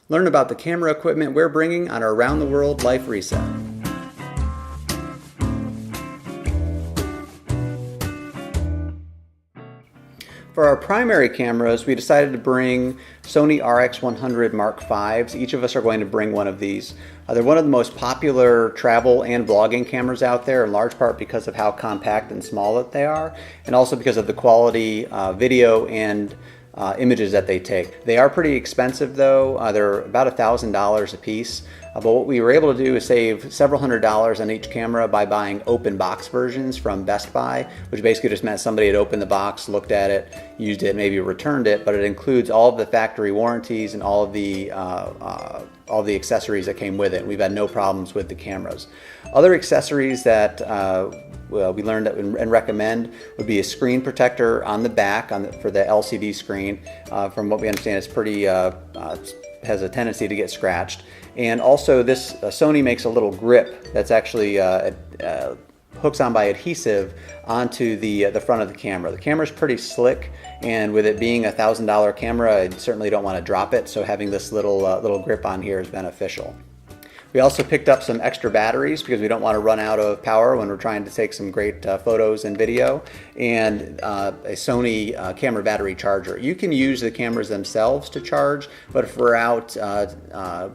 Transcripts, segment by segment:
Learn about the camera equipment we're bringing on our Around the World Life Reset. For our primary cameras, we decided to bring Sony RX100 Mark Vs. Each of us are going to bring one of these. They're one of the most popular travel and vlogging cameras out there, in large part because of how compact and small that they are, and also because of the quality video and images that they take. They are pretty expensive though. They're about $1,000 a piece. But what we were able to do is save several $100s on each camera by buying open box versions from Best Buy, which basically just meant somebody had opened the box, looked at it, used it, maybe returned it, but it includes all of the factory warranties and all of the accessories that came with it. We've had no problems with the cameras. Other accessories that we learned and recommend would be a screen protector on the back for the LCD screen. From what we understand, it's pretty has a tendency to get scratched. And also this Sony makes a little grip that's actually hooks on by adhesive onto the front of the camera. The camera's pretty slick, and with it being a $1,000 camera, I certainly don't want to drop it, so having this little grip on here is beneficial. We also picked up some extra batteries because we don't want to run out of power when we're trying to take some great photos and video, and a Sony camera battery charger. You can use the cameras themselves to charge, but if we're out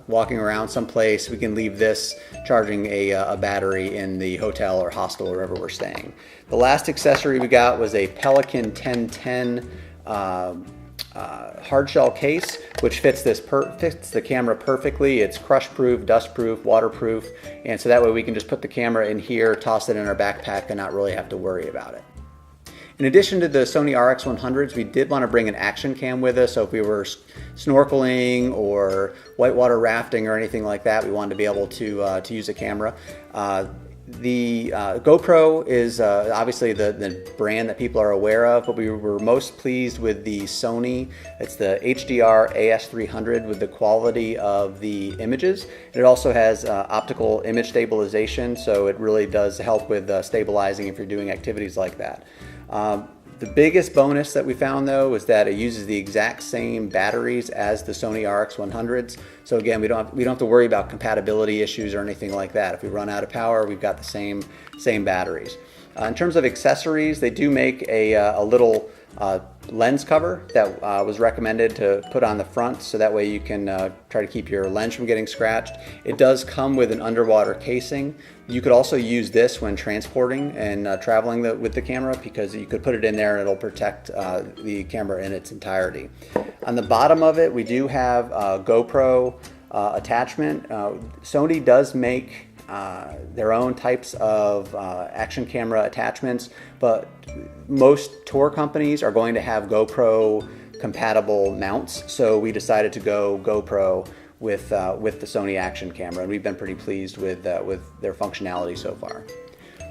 walking around someplace, we can leave this charging a battery in the hotel or hostel or wherever we're staying. The last accessory we got was a Pelican 1010 hard shell case, which fits the camera perfectly. It's crush proof, dust proof, waterproof, and so that way we can just put the camera in here, toss it in our backpack, and not really have to worry about it. In addition to the Sony RX100s, we did want to bring an action cam with us, so if we were snorkeling or whitewater rafting or anything like that, we wanted to be able to use a camera. The GoPro is obviously the brand that people are aware of, but we were most pleased with the Sony. It's the HDR AS300 with the quality of the images. It also has optical image stabilization, so it really does help with stabilizing if you're doing activities like that. The biggest bonus that we found though is that it uses the exact same batteries as the Sony RX100s. So again, we don't have to worry about compatibility issues or anything like that. If we run out of power, we've got the same batteries. In terms of accessories, they do make a little lens cover that was recommended to put on the front, so that way you can try to keep your lens from getting scratched. It does come with an underwater casing. You could also use this when transporting and traveling with the camera, because you could put it in there and it'll protect the camera in its entirety. On the bottom of it, we do have a GoPro attachment. Sony does make their own types of action camera attachments, but most tour companies are going to have GoPro compatible mounts, so we decided to go GoPro with the Sony action camera, and we've been pretty pleased with their functionality so far.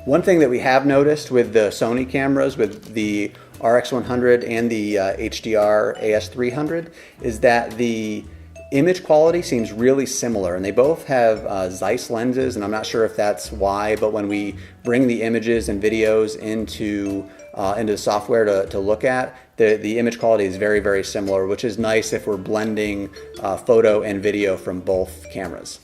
One thing that we have noticed with the Sony cameras, with the RX100 and the HDR AS300, is that the image quality seems really similar, and they both have Zeiss lenses, and I'm not sure if that's why, but when we bring the images and videos into the software to look at, the image quality is very, very similar, which is nice if we're blending photo and video from both cameras.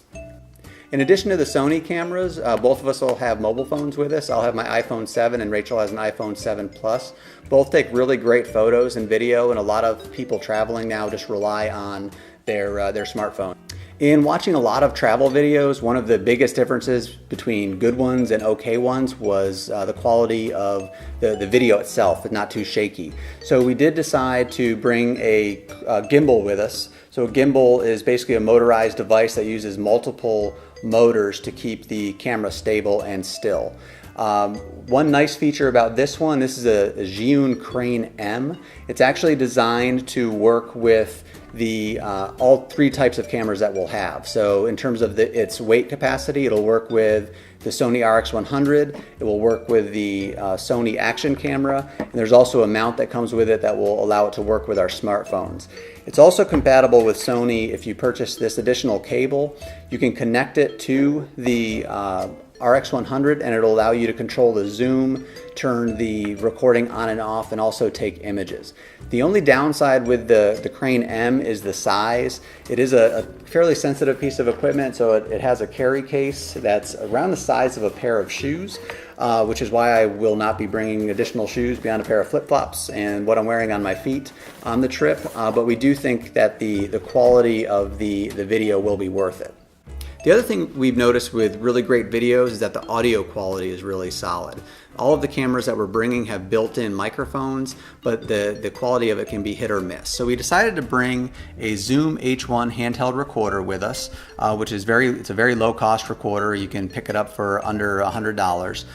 In addition to the Sony cameras, both of us will have mobile phones with us. I'll have my iPhone 7 and Rachel has an iPhone 7 Plus. Both take really great photos and video, and a lot of people traveling now just rely on their smartphone. In watching a lot of travel videos, one of the biggest differences between good ones and okay ones was the quality of the video itself. It's not too shaky. So we did decide to bring a gimbal with us. So a gimbal is basically a motorized device that uses multiple motors to keep the camera stable and still. One nice feature about this one, this is a Zhiyun Crane-M. It's actually designed to work with all three types of cameras that we'll have. So in terms of its weight capacity, it'll work with the Sony RX100, it will work with the Sony action camera, and there's also a mount that comes with it that will allow it to work with our smartphones. It's also compatible with Sony. If you purchase this additional cable, you can connect it to the RX100, and it'll allow you to control the zoom, turn the recording on and off, and also take images. The only downside with the Crane-M is the size. It is a fairly sensitive piece of equipment, so it has a carry case that's around the size of a pair of shoes, which is why I will not be bringing additional shoes beyond a pair of flip-flops and what I'm wearing on my feet on the trip, but we do think that the quality of the video will be worth it. The other thing we've noticed with really great videos is that the audio quality is really solid. All of the cameras that we're bringing have built-in microphones, but the quality of it can be hit or miss. So we decided to bring a Zoom H1 handheld recorder with us, which is it's a very low-cost recorder. You can pick it up for under $100.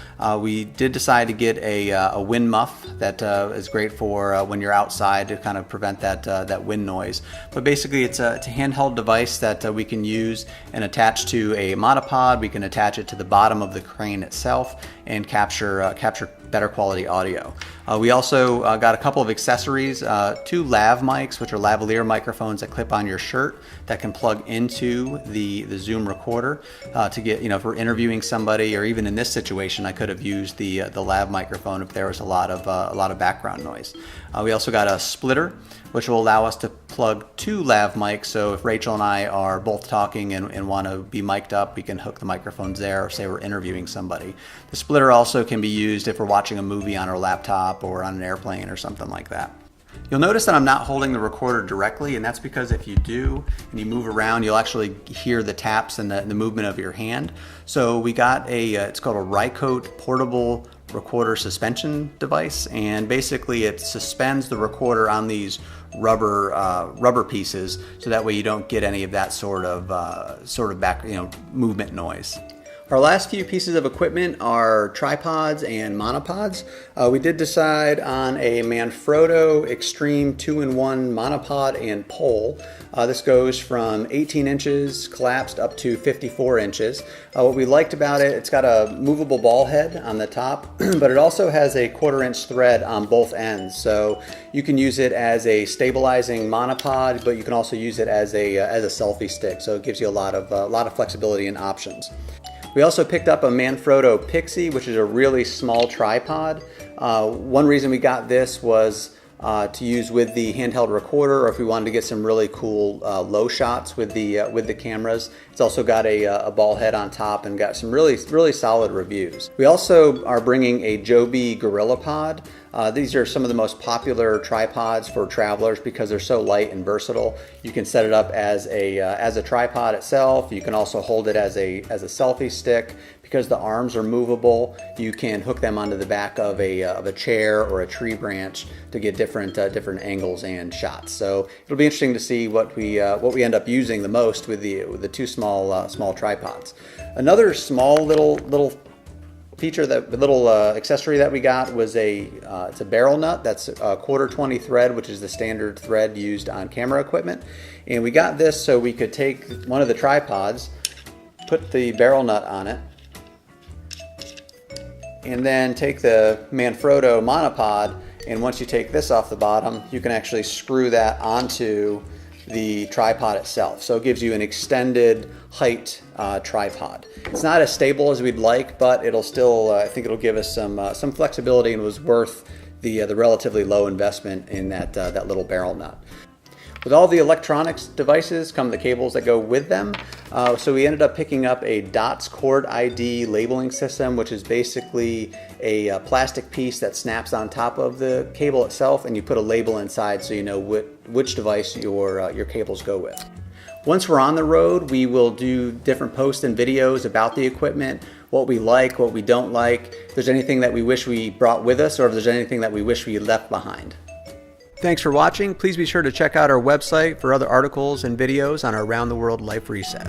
We did decide to get a wind muff that is great for when you're outside to kind of prevent that wind noise. But basically, it's a handheld device that we can use and attach to a monopod. We can attach it to the bottom of the crane itself and capture better quality audio. We also got a couple of accessories, 2 lav mics, which are lavalier microphones that clip on your shirt that can plug into the Zoom recorder to get, if we're interviewing somebody, or even in this situation, I could have used the lav microphone if there was a lot of background noise. We also got a splitter, which will allow us to plug 2 lav mics, so if Rachel and I are both talking and want to be mic'd up, we can hook the microphones there, or say we're interviewing somebody. The splitter also can be used if we're watching a movie on our laptop or on an airplane or something like that. You'll notice that I'm not holding the recorder directly, and that's because if you do and you move around, you'll actually hear the taps and the movement of your hand. So we got it's called a Rycote portable recorder suspension device, and basically it suspends the recorder on these rubber pieces, so that way you don't get any of that sort of back movement noise. Our last few pieces of equipment are tripods and monopods. We did decide on a Manfrotto Xtreme 2-in-1 monopod and pole. This goes from 18 inches collapsed up to 54 inches. What we liked about it, it's got a movable ball head on the top, but it also has a 1/4 inch thread on both ends. So you can use it as a stabilizing monopod, but you can also use it as a selfie stick. So it gives you a lot of flexibility and options. We also picked up a Manfrotto PIXI, which is a really small tripod. One reason we got this was to use with the handheld recorder, or if we wanted to get some really cool low shots with the cameras. It's also got a ball head on top and got some really solid reviews. We also are bringing a Joby GorillaPod. These are some of the most popular tripods for travelers because they're so light and versatile. You can set it up as a tripod itself. You can also hold it as a selfie stick. Because the arms are movable, you can hook them onto the back of a chair or a tree branch to get different angles and shots. So it'll be interesting to see what we end up using the most with the 2 small tripods. Another small little feature, accessory that we got was it's a barrel nut that's a 1/4-20 thread, which is the standard thread used on camera equipment. And we got this so we could take one of the tripods, put the barrel nut on it, and then take the Manfrotto monopod, and once you take this off the bottom, you can actually screw that onto the tripod itself. So it gives you an extended height tripod. It's not as stable as we'd like, but it'll still, I think it'll give us some flexibility, and was worth the relatively low investment in that little barrel nut. With all the electronics devices come the cables that go with them. So we ended up picking up a Dotz cord ID labeling system, which is basically a plastic piece that snaps on top of the cable itself, and you put a label inside so you know which device your cables go with. Once we're on the road, we will do different posts and videos about the equipment, what we like, what we don't like, if there's anything that we wish we brought with us, or if there's anything that we wish we left behind. Thanks for watching. Please be sure to check out our website for other articles and videos on our Around the World Life Reset.